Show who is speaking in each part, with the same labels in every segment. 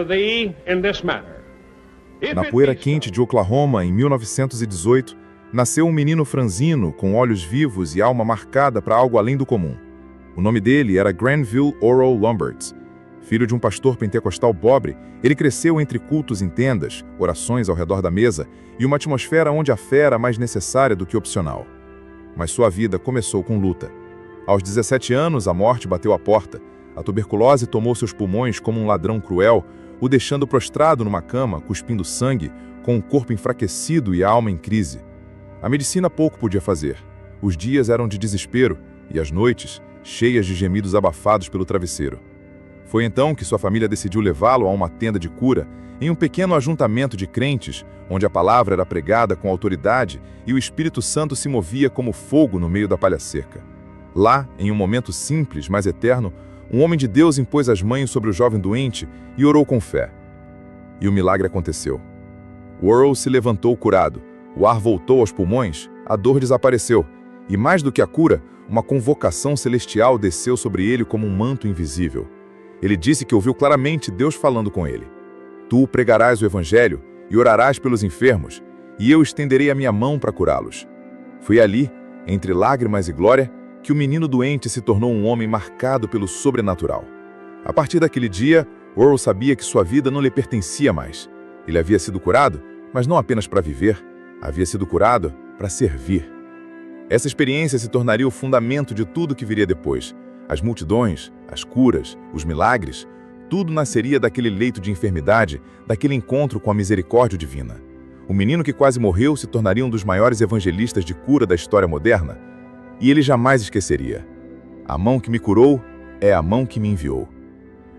Speaker 1: thee in this matter.
Speaker 2: Na poeira quente de Oklahoma, em 1918, nasceu um menino franzino, com olhos vivos e alma marcada para algo além do comum. O nome dele era Granville Oral Lombards. Filho de um pastor pentecostal pobre, ele cresceu entre cultos em tendas, orações ao redor da mesa e uma atmosfera onde a fé era mais necessária do que opcional. Mas sua vida começou com luta. Aos 17 anos, a morte bateu à porta. A tuberculose tomou seus pulmões como um ladrão cruel, o deixando prostrado numa cama, cuspindo sangue, com o corpo enfraquecido e a alma em crise. A medicina pouco podia fazer. Os dias eram de desespero e as noites cheias de gemidos abafados pelo travesseiro. Foi então que sua família decidiu levá-lo a uma tenda de cura, em um pequeno ajuntamento de crentes, onde a palavra era pregada com autoridade e o Espírito Santo se movia como fogo no meio da palha seca. Lá, em um momento simples, mas eterno, um homem de Deus impôs as mãos sobre o jovem doente e orou com fé. E o milagre aconteceu. Worrell se levantou curado, o ar voltou aos pulmões, a dor desapareceu, e mais do que a cura, uma convocação celestial desceu sobre ele como um manto invisível. Ele disse que ouviu claramente Deus falando com ele. Tu pregarás o evangelho e orarás pelos enfermos, e eu estenderei a minha mão para curá-los. Foi ali, entre lágrimas e glória, que o menino doente se tornou um homem marcado pelo sobrenatural. A partir daquele dia, Worrell sabia que sua vida não lhe pertencia mais. Ele havia sido curado, mas não apenas para viver, havia sido curado para servir. Essa experiência se tornaria o fundamento de tudo que viria depois. As multidões, as curas, os milagres, tudo nasceria daquele leito de enfermidade, daquele encontro com a misericórdia divina. O menino que quase morreu se tornaria um dos maiores evangelistas de cura da história moderna. E ele jamais esqueceria: a mão que me curou é a mão que me enviou.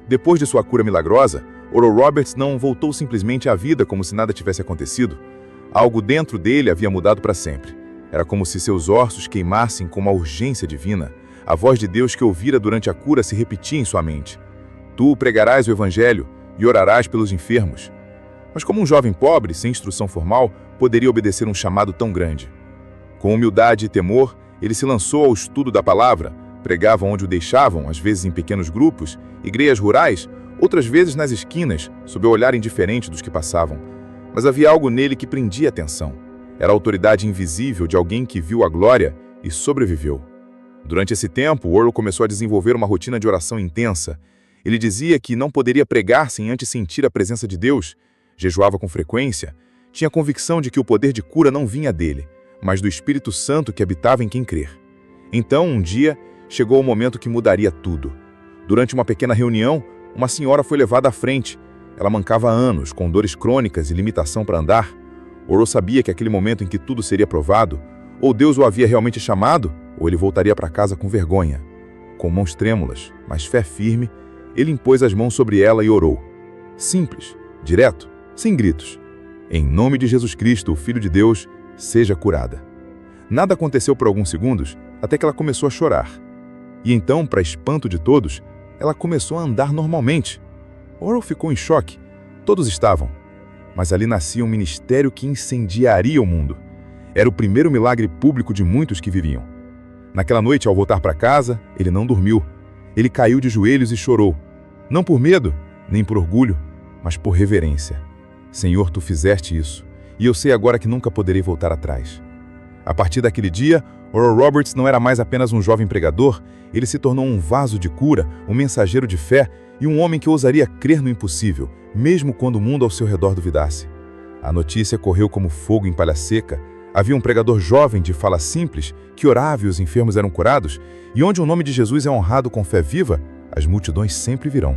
Speaker 2: Depois de sua cura milagrosa, Oral Roberts não voltou simplesmente à vida como se nada tivesse acontecido. Algo dentro dele havia mudado para sempre. Era como se seus ossos queimassem com uma urgência divina. A voz de Deus que ouvira durante a cura se repetia em sua mente. Tu pregarás o evangelho e orarás pelos enfermos. Mas como um jovem pobre, sem instrução formal, poderia obedecer um chamado tão grande? Com humildade e temor, ele se lançou ao estudo da palavra, pregava onde o deixavam, às vezes em pequenos grupos, igrejas rurais, outras vezes nas esquinas, sob o olhar indiferente dos que passavam. Mas havia algo nele que prendia a atenção. Era a autoridade invisível de alguém que viu a glória e sobreviveu. Durante esse tempo, Worrell começou a desenvolver uma rotina de oração intensa. Ele dizia que não poderia pregar sem antes sentir a presença de Deus, jejuava com frequência, tinha convicção de que o poder de cura não vinha dele, mas do Espírito Santo que habitava em quem crer. Então, um dia, chegou o momento que mudaria tudo. Durante uma pequena reunião, uma senhora foi levada à frente. Ela mancava há anos, com dores crônicas e limitação para andar. Worrell sabia que aquele momento em que tudo seria provado, ou Deus o havia realmente chamado, ou ele voltaria para casa com vergonha. Com mãos trêmulas, mas fé firme, ele impôs as mãos sobre ela e orou. Simples, direto, sem gritos. Em nome de Jesus Cristo, o Filho de Deus, seja curada. Nada aconteceu por alguns segundos, até que ela começou a chorar. E então, para espanto de todos, ela começou a andar normalmente. Worrell ficou em choque. Todos estavam. Mas ali nascia um ministério que incendiaria o mundo. Era o primeiro milagre público de muitos que viriam. Naquela noite, ao voltar para casa, ele não dormiu. Ele caiu de joelhos e chorou. Não por medo, nem por orgulho, mas por reverência. Senhor, tu fizeste isso, e eu sei agora que nunca poderei voltar atrás. A partir daquele dia, Oral Roberts não era mais apenas um jovem pregador, ele se tornou um vaso de cura, um mensageiro de fé e um homem que ousaria crer no impossível, mesmo quando o mundo ao seu redor duvidasse. A notícia correu como fogo em palha seca. Havia um pregador jovem de fala simples, que orava e os enfermos eram curados, e onde o nome de Jesus é honrado com fé viva, as multidões sempre virão.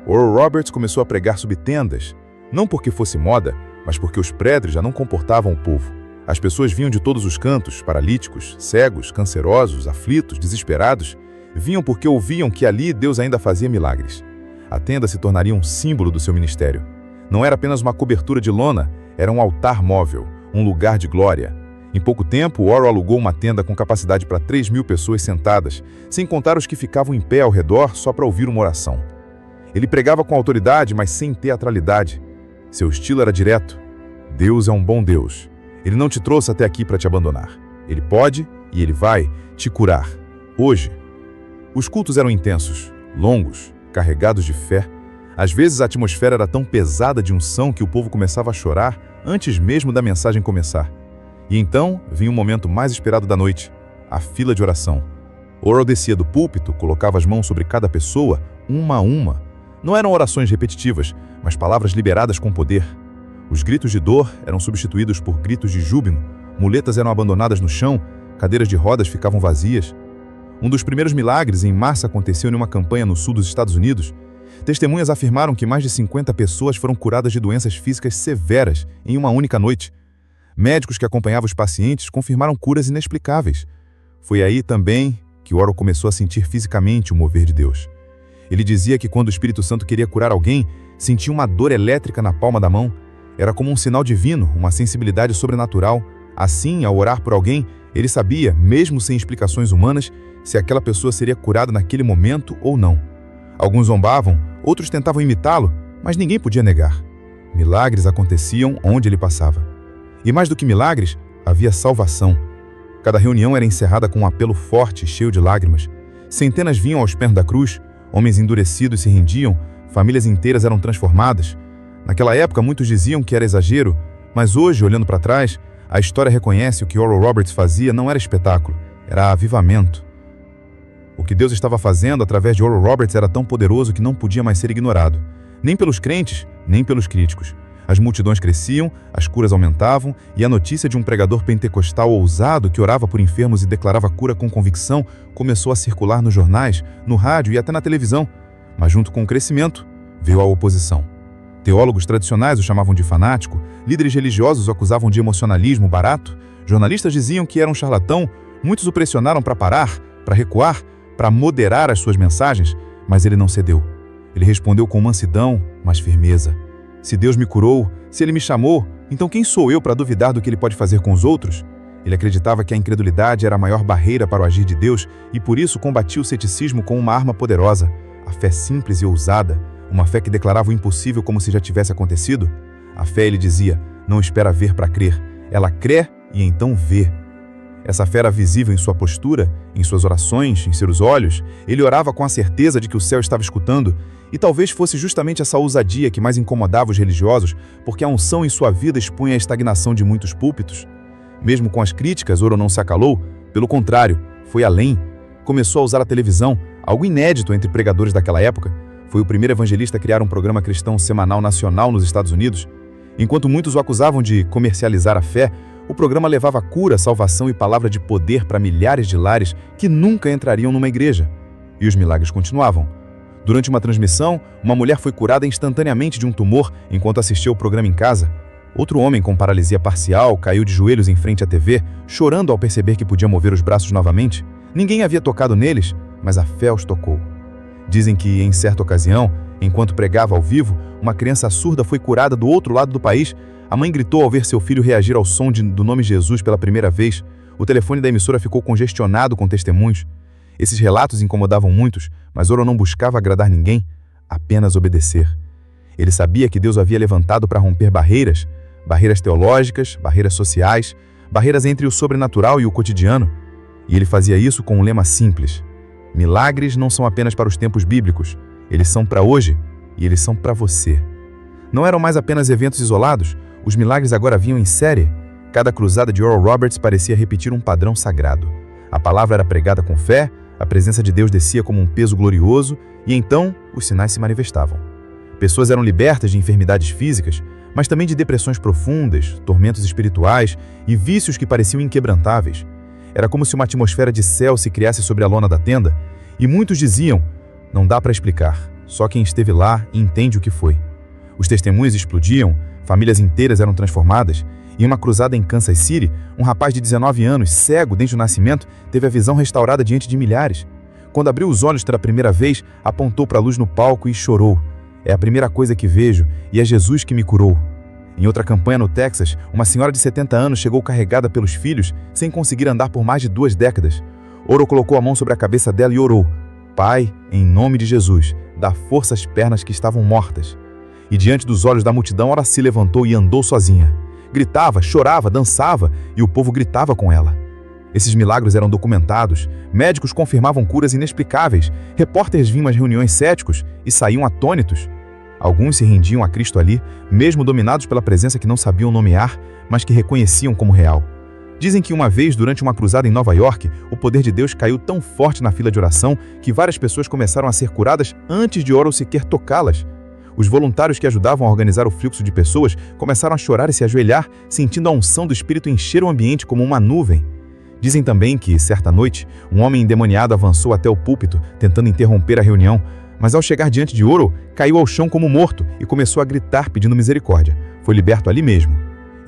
Speaker 2: Oral Roberts começou a pregar sob tendas, não porque fosse moda, mas porque os prédios já não comportavam o povo. As pessoas vinham de todos os cantos, paralíticos, cegos, cancerosos, aflitos, desesperados. Vinham porque ouviam que ali Deus ainda fazia milagres. A tenda se tornaria um símbolo do seu ministério. Não era apenas uma cobertura de lona, era um altar móvel, um lugar de glória. Em pouco tempo, Worrell alugou uma tenda com capacidade para 3.000 pessoas sentadas, sem contar os que ficavam em pé ao redor só para ouvir uma oração. Ele pregava com autoridade, mas sem teatralidade. Seu estilo era direto. Deus é um bom Deus. Ele não te trouxe até aqui para te abandonar. Ele pode e Ele vai te curar. Hoje. Os cultos eram intensos, longos, carregados de fé. Às vezes a atmosfera era tão pesada de unção que o povo começava a chorar antes mesmo da mensagem começar. E então vinha o momento mais esperado da noite, a fila de oração. Oral descia do púlpito, colocava as mãos sobre cada pessoa, uma a uma. Não eram orações repetitivas, mas palavras liberadas com poder. Os gritos de dor eram substituídos por gritos de júbilo, muletas eram abandonadas no chão, cadeiras de rodas ficavam vazias. Um dos primeiros milagres em massa aconteceu em uma campanha no sul dos Estados Unidos. Testemunhas afirmaram que mais de 50 pessoas foram curadas de doenças físicas severas em uma única noite. Médicos que acompanhavam os pacientes confirmaram curas inexplicáveis. Foi aí também que Oral começou a sentir fisicamente o mover de Deus. Ele dizia que quando o Espírito Santo queria curar alguém, sentia uma dor elétrica na palma da mão. Era como um sinal divino, uma sensibilidade sobrenatural. Assim, ao orar por alguém, ele sabia, mesmo sem explicações humanas, se aquela pessoa seria curada naquele momento ou não. Alguns zombavam, outros tentavam imitá-lo, mas ninguém podia negar. Milagres aconteciam onde ele passava. E mais do que milagres, havia salvação. Cada reunião era encerrada com um apelo forte, cheio de lágrimas. Centenas vinham aos pés da cruz, homens endurecidos se rendiam, famílias inteiras eram transformadas. Naquela época, muitos diziam que era exagero, mas hoje, olhando para trás, a história reconhece o que Oral Roberts fazia não era espetáculo, era avivamento. O que Deus estava fazendo através de Oral Roberts era tão poderoso que não podia mais ser ignorado, nem pelos crentes, nem pelos críticos. As multidões cresciam, as curas aumentavam, e a notícia de um pregador pentecostal ousado que orava por enfermos e declarava cura com convicção começou a circular nos jornais, no rádio e até na televisão. Mas junto com o crescimento, veio a oposição. Teólogos tradicionais o chamavam de fanático, líderes religiosos o acusavam de emocionalismo barato, jornalistas diziam que era um charlatão, muitos o pressionaram para parar, para recuar, para moderar as suas mensagens, mas ele não cedeu. Ele respondeu com mansidão, mas firmeza. Se Deus me curou, se Ele me chamou, então quem sou eu para duvidar do que Ele pode fazer com os outros? Ele acreditava que a incredulidade era a maior barreira para o agir de Deus e por isso combatia o ceticismo com uma arma poderosa, a fé simples e ousada, uma fé que declarava o impossível como se já tivesse acontecido. A fé, ele dizia, não espera ver para crer, ela crê e então vê. Essa fé era visível em sua postura, em suas orações, em seus olhos. Ele orava com a certeza de que o céu estava escutando, e talvez fosse justamente essa ousadia que mais incomodava os religiosos, porque a unção em sua vida expunha a estagnação de muitos púlpitos. Mesmo com as críticas, Oral não se acalou, pelo contrário, foi além. Começou a usar a televisão, algo inédito entre pregadores daquela época. Foi o primeiro evangelista a criar um programa cristão semanal nacional nos Estados Unidos. Enquanto muitos o acusavam de comercializar a fé, o programa levava cura, salvação e palavra de poder para milhares de lares que nunca entrariam numa igreja. E os milagres continuavam. Durante uma transmissão, uma mulher foi curada instantaneamente de um tumor enquanto assistia o programa em casa. Outro homem com paralisia parcial caiu de joelhos em frente à TV, chorando ao perceber que podia mover os braços novamente. Ninguém havia tocado neles, mas a fé os tocou. Dizem que, em certa ocasião, enquanto pregava ao vivo, uma criança surda foi curada do outro lado do país. A mãe gritou ao ver seu filho reagir ao som do nome Jesus pela primeira vez. O telefone da emissora ficou congestionado com testemunhos. Esses relatos incomodavam muitos, mas Oral não buscava agradar ninguém, apenas obedecer. Ele sabia que Deus o havia levantado para romper barreiras teológicas, barreiras sociais, barreiras entre o sobrenatural e o cotidiano. E ele fazia isso com um lema simples: milagres não são apenas para os tempos bíblicos, eles são para hoje e eles são para você. Não eram mais apenas eventos isolados, os milagres agora vinham em série. Cada cruzada de Oral Roberts parecia repetir um padrão sagrado. A palavra era pregada com fé, a presença de Deus descia como um peso glorioso e então os sinais se manifestavam. Pessoas eram libertas de enfermidades físicas, mas também de depressões profundas, tormentos espirituais e vícios que pareciam inquebrantáveis. Era como se uma atmosfera de céu se criasse sobre a lona da tenda e muitos diziam, não dá para explicar, só quem esteve lá entende o que foi. Os testemunhos explodiam, famílias inteiras eram transformadas. Em uma cruzada em Kansas City, um rapaz de 19 anos, cego desde o nascimento, teve a visão restaurada diante de milhares. Quando abriu os olhos pela primeira vez, apontou para a luz no palco e chorou. É a primeira coisa que vejo e é Jesus que me curou. Em outra campanha no Texas, uma senhora de 70 anos chegou carregada pelos filhos, sem conseguir andar por mais de 2 décadas. Oral colocou a mão sobre a cabeça dela e orou: Pai, em nome de Jesus, dá força às pernas que estavam mortas. E diante dos olhos da multidão, ela se levantou e andou sozinha. Gritava, chorava, dançava e o povo gritava com ela. Esses milagres eram documentados, médicos confirmavam curas inexplicáveis, repórteres vinham às reuniões céticos e saíam atônitos. Alguns se rendiam a Cristo ali, mesmo dominados pela presença que não sabiam nomear, mas que reconheciam como real. Dizem que uma vez, durante uma cruzada em Nova York, o poder de Deus caiu tão forte na fila de oração que várias pessoas começaram a ser curadas antes de Orrell sequer tocá-las. Os voluntários que ajudavam a organizar o fluxo de pessoas começaram a chorar e se ajoelhar, sentindo a unção do Espírito encher o ambiente como uma nuvem. Dizem também que, certa noite, um homem endemoniado avançou até o púlpito, tentando interromper a reunião, mas ao chegar diante de Orrell, caiu ao chão como morto e começou a gritar pedindo misericórdia. Foi liberto ali mesmo.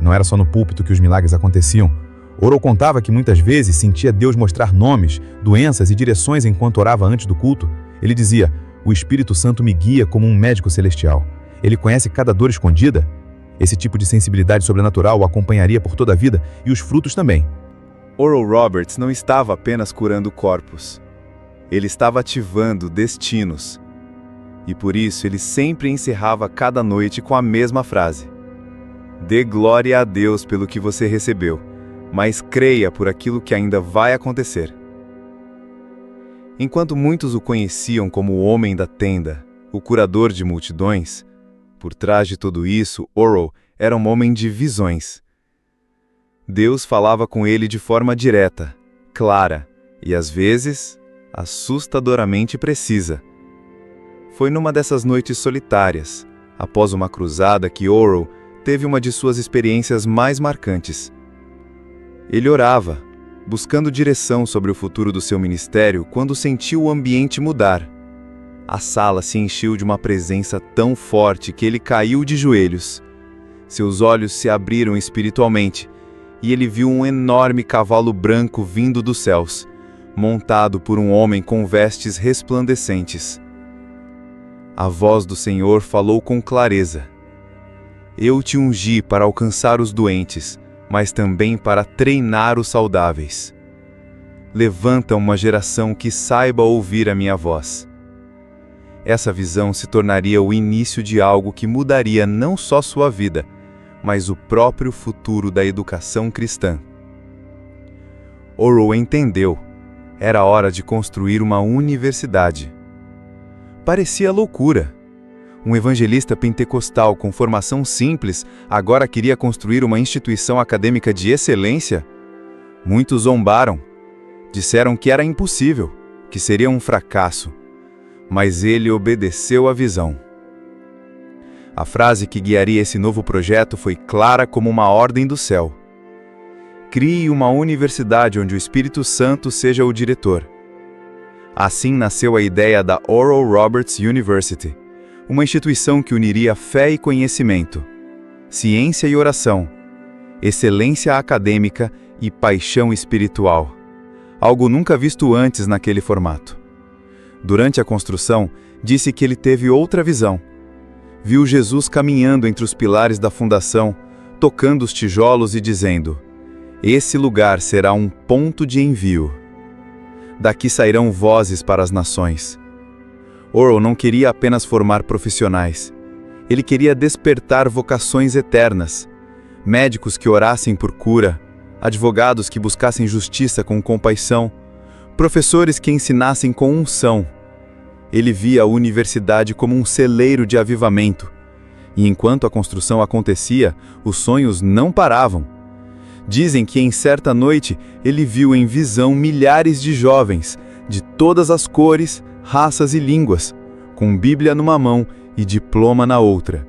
Speaker 2: Não era só no púlpito que os milagres aconteciam. Orrell contava que muitas vezes sentia Deus mostrar nomes, doenças e direções enquanto orava antes do culto. Ele dizia: "O Espírito Santo me guia como um médico celestial. Ele conhece cada dor escondida." Esse tipo de sensibilidade sobrenatural o acompanharia por toda a vida e os frutos também.
Speaker 3: Oral Roberts não estava apenas curando corpos. Ele estava ativando destinos. E por isso ele sempre encerrava cada noite com a mesma frase: "Dê glória a Deus pelo que você recebeu, mas creia por aquilo que ainda vai acontecer." Enquanto muitos o conheciam como o homem da tenda, o curador de multidões, por trás de tudo isso, Orrell era um homem de visões. Deus falava com ele de forma direta, clara e, às vezes, assustadoramente precisa. Foi numa dessas noites solitárias, após uma cruzada, que Orrell teve uma de suas experiências mais marcantes. Ele orava, buscando direção sobre o futuro do seu ministério, quando sentiu o ambiente mudar. A sala se encheu de uma presença tão forte que ele caiu de joelhos. Seus olhos se abriram espiritualmente e ele viu um enorme cavalo branco vindo dos céus, montado por um homem com vestes resplandecentes. A voz do Senhor falou com clareza: "Eu te ungi para alcançar os doentes, mas também para treinar os saudáveis. Levanta uma geração que saiba ouvir a minha voz." Essa visão se tornaria o início de algo que mudaria não só sua vida, mas o próprio futuro da educação cristã. Orrell entendeu. Era hora de construir uma universidade. Parecia loucura. Um evangelista pentecostal com formação simples agora queria construir uma instituição acadêmica de excelência? Muitos zombaram. Disseram que era impossível, que seria um fracasso. Mas ele obedeceu à visão. A frase que guiaria esse novo projeto foi clara como uma ordem do céu: "Crie uma universidade onde o Espírito Santo seja o diretor." Assim nasceu a ideia da Oral Roberts University, uma instituição que uniria fé e conhecimento, ciência e oração, excelência acadêmica e paixão espiritual, algo nunca visto antes naquele formato. Durante a construção, disse que ele teve outra visão. Viu Jesus caminhando entre os pilares da fundação, tocando os tijolos e dizendo: "Esse lugar será um ponto de envio. Daqui sairão vozes para as nações." Orrell não queria apenas formar profissionais. Ele queria despertar vocações eternas. Médicos que orassem por cura, advogados que buscassem justiça com compaixão, professores que ensinassem com unção. Ele via a universidade como um celeiro de avivamento. E enquanto a construção acontecia, os sonhos não paravam. Dizem que em certa noite ele viu em visão milhares de jovens, de todas as cores, raças e línguas, com Bíblia numa mão e diploma na outra.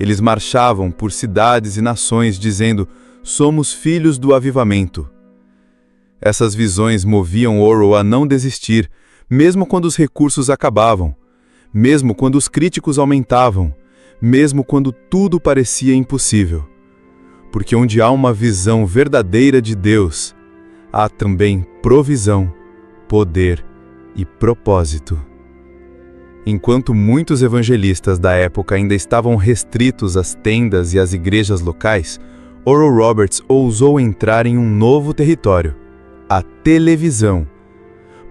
Speaker 3: Eles marchavam por cidades e nações dizendo: "Somos filhos do avivamento." Essas visões moviam Orrell a não desistir, mesmo quando os recursos acabavam, mesmo quando os críticos aumentavam, mesmo quando tudo parecia impossível. Porque onde há uma visão verdadeira de Deus, há também provisão, poder e propósito. Enquanto muitos evangelistas da época ainda estavam restritos às tendas e às igrejas locais, Oral Roberts ousou entrar em um novo território: a televisão.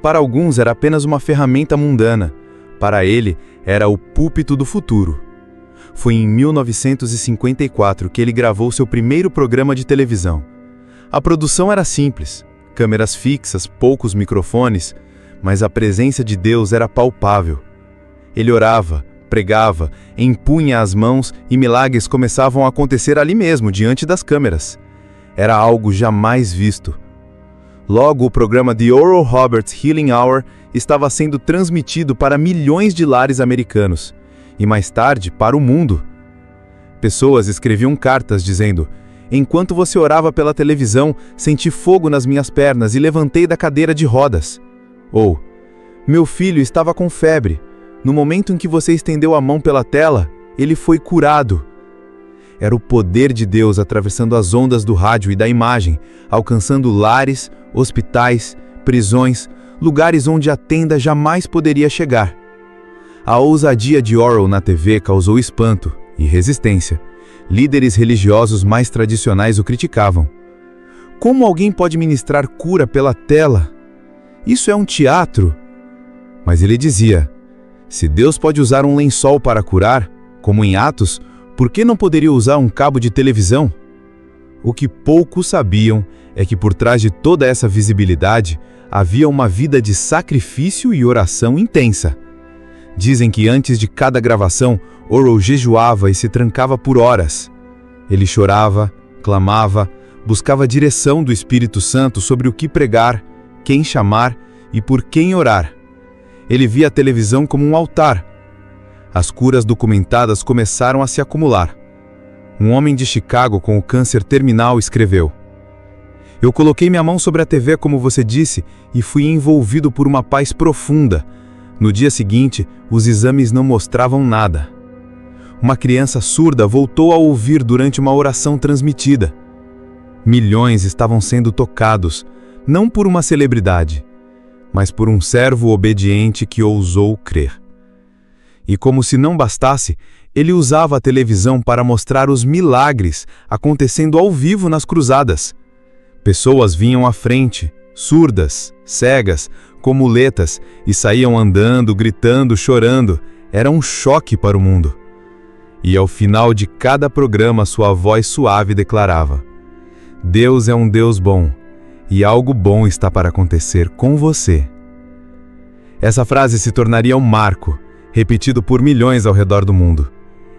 Speaker 3: Para alguns era apenas uma ferramenta mundana, para ele era o púlpito do futuro. Foi em 1954 que ele gravou seu primeiro programa de televisão. A produção era simples, câmeras fixas, poucos microfones, mas a presença de Deus era palpável. Ele orava, pregava, impunha as mãos e milagres começavam a acontecer ali mesmo, diante das câmeras. Era algo jamais visto. Logo, o programa The Oral Roberts Healing Hour estava sendo transmitido para milhões de lares americanos, e mais tarde para o mundo. Pessoas escreviam cartas dizendo: "Enquanto você orava pela televisão, senti fogo nas minhas pernas e levantei da cadeira de rodas." Ou: "Meu filho estava com febre. No momento em que você estendeu a mão pela tela, ele foi curado." Era o poder de Deus atravessando as ondas do rádio e da imagem, alcançando lares, hospitais, prisões, lugares onde a tenda jamais poderia chegar. A ousadia de Oral na TV causou espanto e resistência. Líderes religiosos mais tradicionais o criticavam. Como alguém pode ministrar cura pela tela? Isso é um teatro. Mas ele dizia: se Deus pode usar um lençol para curar, como em Atos, por que não poderia usar um cabo de televisão? O que poucos sabiam é que por trás de toda essa visibilidade havia uma vida de sacrifício e oração intensa. Dizem que antes de cada gravação, Oral jejuava e se trancava por horas. Ele chorava, clamava, buscava direção do Espírito Santo sobre o que pregar, quem chamar e por quem orar. Ele via a televisão como um altar. As curas documentadas começaram a se acumular. Um homem de Chicago com o câncer terminal escreveu: "Eu coloquei minha mão sobre a TV, como você disse, e fui envolvido por uma paz profunda. No dia seguinte, os exames não mostravam nada." Uma criança surda voltou a ouvir durante uma oração transmitida. Milhões estavam sendo tocados, não por uma celebridade, mas por um servo obediente que ousou crer. E como se não bastasse, ele usava a televisão para mostrar os milagres acontecendo ao vivo nas cruzadas. Pessoas vinham à frente, surdas, cegas, com muletas, e saíam andando, gritando, chorando. Era um choque para o mundo. E ao final de cada programa, sua voz suave declarava: "Deus é um Deus bom, e algo bom está para acontecer com você." Essa frase se tornaria um marco, repetido por milhões ao redor do mundo.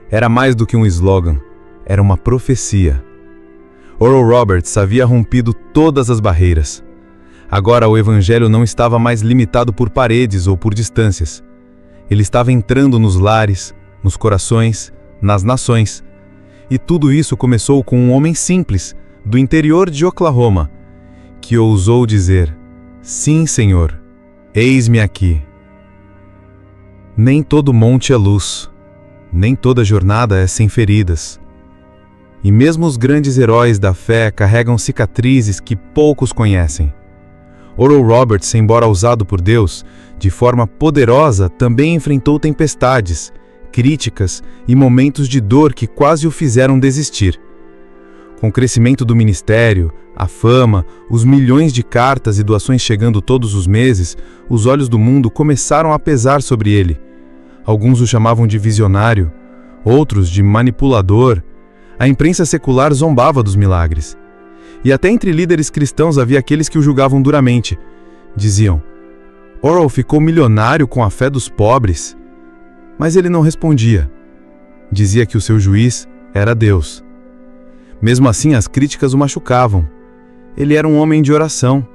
Speaker 3: Era mais do que um slogan, era uma profecia. Oral Roberts havia rompido todas as barreiras. Agora o evangelho não estava mais limitado por paredes ou por distâncias. Ele estava entrando nos lares, nos corações, nas nações. E tudo isso começou com um homem simples, do interior de Oklahoma, que ousou dizer: "Sim, Senhor, eis-me aqui." Nem todo monte é luz, nem toda jornada é sem feridas. E mesmo os grandes heróis da fé carregam cicatrizes que poucos conhecem. Oral Roberts, embora usado por Deus, de forma poderosa, também enfrentou tempestades, críticas e momentos de dor que quase o fizeram desistir. Com o crescimento do ministério, a fama, os milhões de cartas e doações chegando todos os meses, os olhos do mundo começaram a pesar sobre ele. Alguns o chamavam de visionário, outros de manipulador. A imprensa secular zombava dos milagres. E até entre líderes cristãos havia aqueles que o julgavam duramente. Diziam: "Oral ficou milionário com a fé dos pobres." Mas ele não respondia. Dizia que o seu juiz era Deus. Mesmo assim, as críticas o machucavam. Ele era um homem de oração,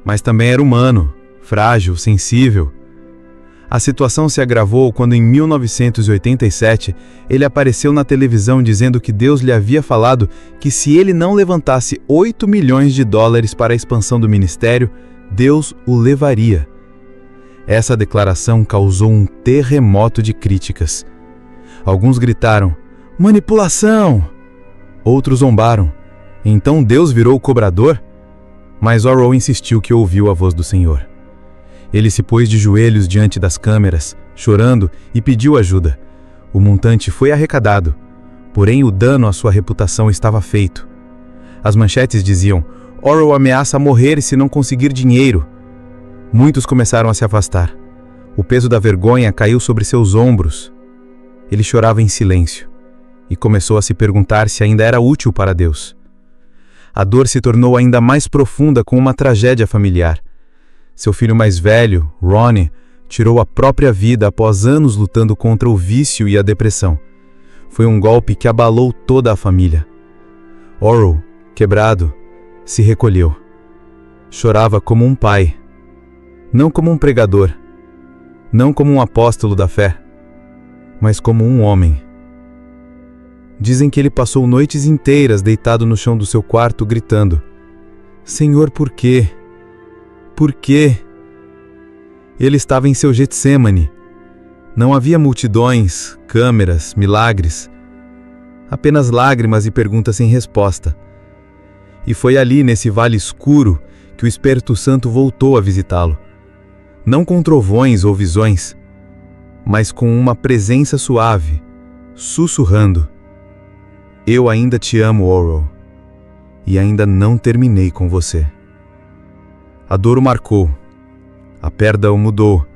Speaker 3: mas também era humano, frágil, sensível. A situação se agravou quando, em 1987, ele apareceu na televisão dizendo que Deus lhe havia falado que se ele não levantasse $8 milhões para a expansão do ministério, Deus o levaria. Essa declaração causou um terremoto de críticas. Alguns gritaram: "Manipulação!" Outros zombaram: "Então Deus virou o cobrador?" Mas Oral insistiu que ouviu a voz do Senhor. Ele se pôs de joelhos diante das câmeras, chorando, e pediu ajuda. O montante foi arrecadado, porém o dano à sua reputação estava feito. As manchetes diziam: "Oral ameaça morrer se não conseguir dinheiro." Muitos começaram a se afastar. O peso da vergonha caiu sobre seus ombros. Ele chorava em silêncio e começou a se perguntar se ainda era útil para Deus. A dor se tornou ainda mais profunda com uma tragédia familiar. Seu filho mais velho, Ronnie, Tirou a própria vida após anos lutando contra o vício e a depressão. Foi um golpe que abalou toda a família. Orrell, quebrado, se recolheu. Chorava como um pai, não como um pregador, não como um apóstolo da fé, mas como um homem. Dizem que ele passou noites inteiras deitado no chão do seu quarto gritando: Senhor, por quê? Por quê? Ele estava em seu Getsêmani. Não havia multidões, câmeras, milagres. Apenas lágrimas e perguntas sem resposta. E foi ali, nesse vale escuro, que o Espírito Santo voltou a visitá-lo. Não com trovões ou visões, mas com uma presença suave, sussurrando: Eu ainda te amo, Orrell, e ainda não terminei com você. A dor o marcou, a perda o mudou,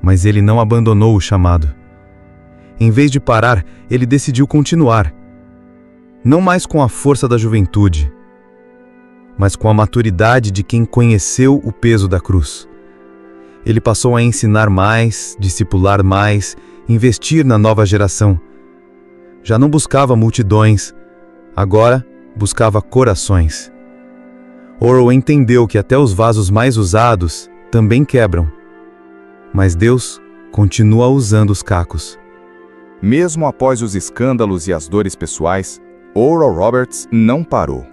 Speaker 3: mas ele não abandonou o chamado. Em vez de parar, ele decidiu continuar. Não mais com a força da juventude, mas com a maturidade de quem conheceu o peso da cruz. Ele passou a ensinar mais, discipular mais, investir na nova geração. Já não buscava multidões, agora buscava corações. Orrell entendeu que até os vasos mais usados também quebram. Mas Deus continua usando os cacos.
Speaker 2: Mesmo após os escândalos e as dores pessoais, Oral Roberts não parou.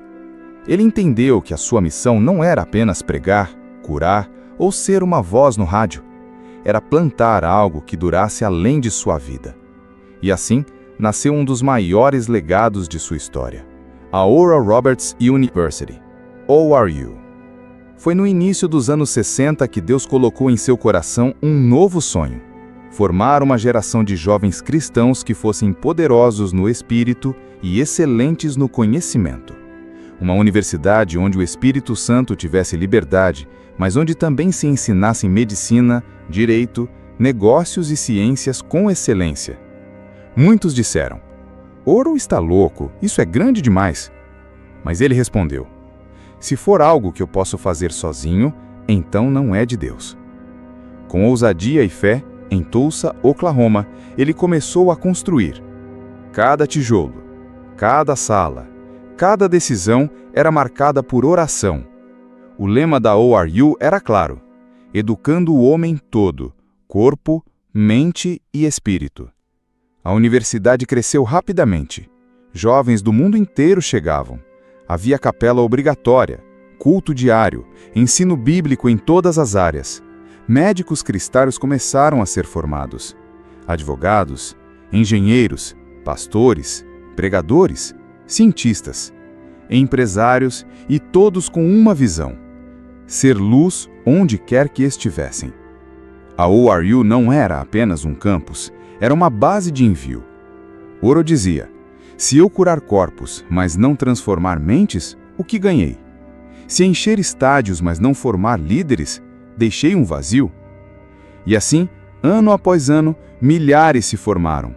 Speaker 2: Ele entendeu que a sua missão não era apenas pregar, curar ou ser uma voz no rádio. Era plantar algo que durasse além de sua vida. E assim, nasceu um dos maiores legados de sua história, a Oral Roberts University, ORU. Foi no início dos anos 60 que Deus colocou em seu coração um novo sonho: formar uma geração de jovens cristãos que fossem poderosos no espírito e excelentes no conhecimento. Uma universidade onde o Espírito Santo tivesse liberdade, mas onde também se ensinassem medicina, direito, negócios e ciências com excelência. Muitos disseram: Orrell está louco, isso é grande demais. Mas ele respondeu: se for algo que eu posso fazer sozinho, então não é de Deus. Com ousadia e fé, em Tulsa, Oklahoma, ele começou a construir. Cada tijolo, cada sala, cada decisão era marcada por oração. O lema da ORU era claro: educando o homem todo, corpo, mente e espírito. A universidade cresceu rapidamente. Jovens do mundo inteiro chegavam. Havia capela obrigatória, culto diário, ensino bíblico em todas as áreas. Médicos cristãos começaram a ser formados. Advogados, engenheiros, pastores, pregadores, cientistas, empresários e todos com uma visão: ser luz onde quer que estivessem. A ORU não era apenas um campus, era uma base de envio. Orrell dizia: se eu curar corpos, mas não transformar mentes, o que ganhei? Se encher estádios, mas não formar líderes, deixei um vazio? E assim, ano após ano, milhares se formaram.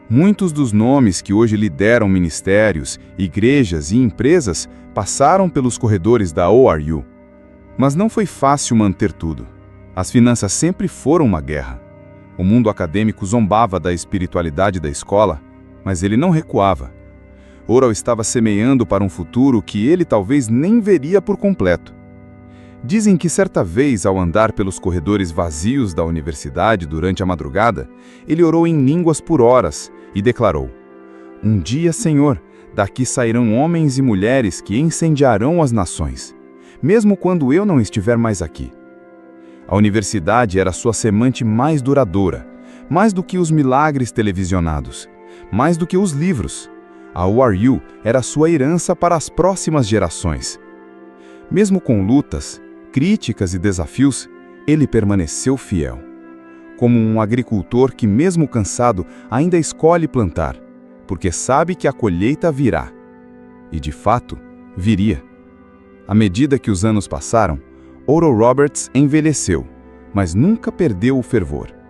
Speaker 2: Muitos dos nomes que hoje lideram ministérios, igrejas e empresas passaram pelos corredores da ORU. Mas não foi fácil manter tudo. As finanças sempre foram uma guerra. O mundo acadêmico zombava da espiritualidade da escola, mas ele não recuava. Orrell estava semeando para um futuro que ele talvez nem veria por completo. Dizem que certa vez, ao andar pelos corredores vazios da universidade durante a madrugada, ele orou em línguas por horas e declarou: um dia, Senhor, daqui sairão homens e mulheres que incendiarão as nações, mesmo quando eu não estiver mais aqui. A universidade era sua semente mais duradoura, mais do que os milagres televisionados, mais do que os livros. A ORU era sua herança para as próximas gerações. Mesmo com lutas, críticas e desafios, ele permaneceu fiel. Como um agricultor que, mesmo cansado, ainda escolhe plantar, porque sabe que a colheita virá. E, de fato, viria. À medida que os anos passaram, Oral Roberts envelheceu, mas nunca perdeu o fervor.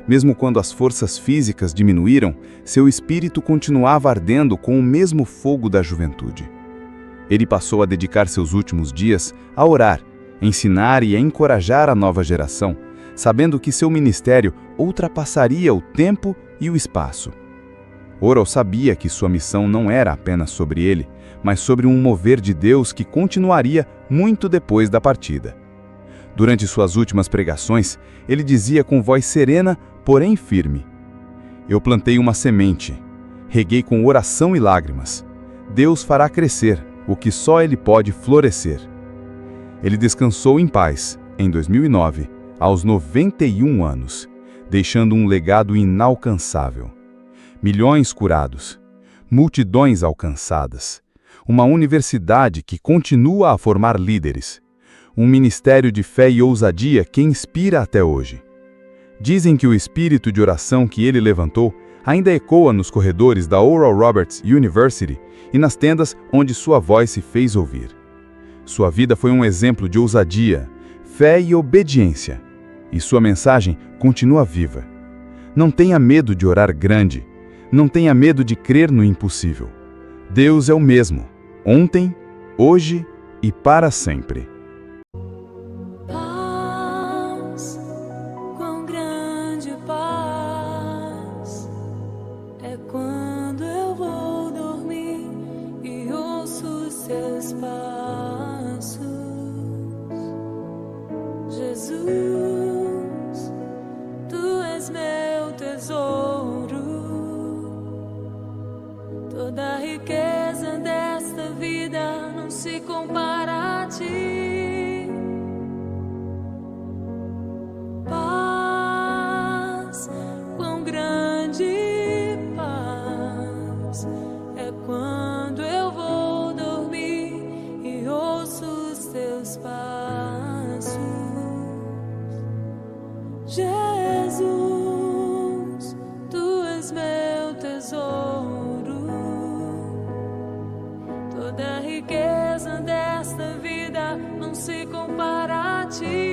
Speaker 2: Mesmo quando as forças físicas diminuíram, seu espírito continuava ardendo com o mesmo fogo da juventude. Ele passou a dedicar seus últimos dias a orar, ensinar e a encorajar a nova geração,
Speaker 3: sabendo que seu ministério ultrapassaria o tempo e o espaço. Orwell sabia que sua missão não era apenas sobre ele, mas sobre um mover de Deus que continuaria muito depois da partida. Durante suas últimas pregações, ele dizia com voz serena, porém firme: "Eu plantei uma semente, reguei com oração e lágrimas. Deus fará crescer o que só Ele pode florescer." Ele descansou em paz, em 2009, aos 91 anos, deixando um legado inalcançável. Milhões curados, multidões alcançadas, uma universidade que continua a formar líderes, um ministério de fé e ousadia que inspira até hoje. Dizem que o espírito de oração que ele levantou ainda ecoa nos corredores da Oral Roberts University e nas tendas onde sua voz se fez ouvir. Sua vida foi um exemplo de ousadia, fé e obediência, e sua mensagem continua viva. Não tenha medo de orar grande, não tenha medo de crer no impossível. Deus é o mesmo, ontem, hoje e para sempre.
Speaker 4: Paz, quão grande paz, é quando eu vou dormir e ouço os seus passos. Jesus, tu és meu tesouro, toda a riqueza desta vida não se compara a ti. Paz, quão grande paz, é quando eu vou dormir e ouço os teus passos. Jesus, tu és meu tesouro, toda a riqueza desta vida não se compara a ti.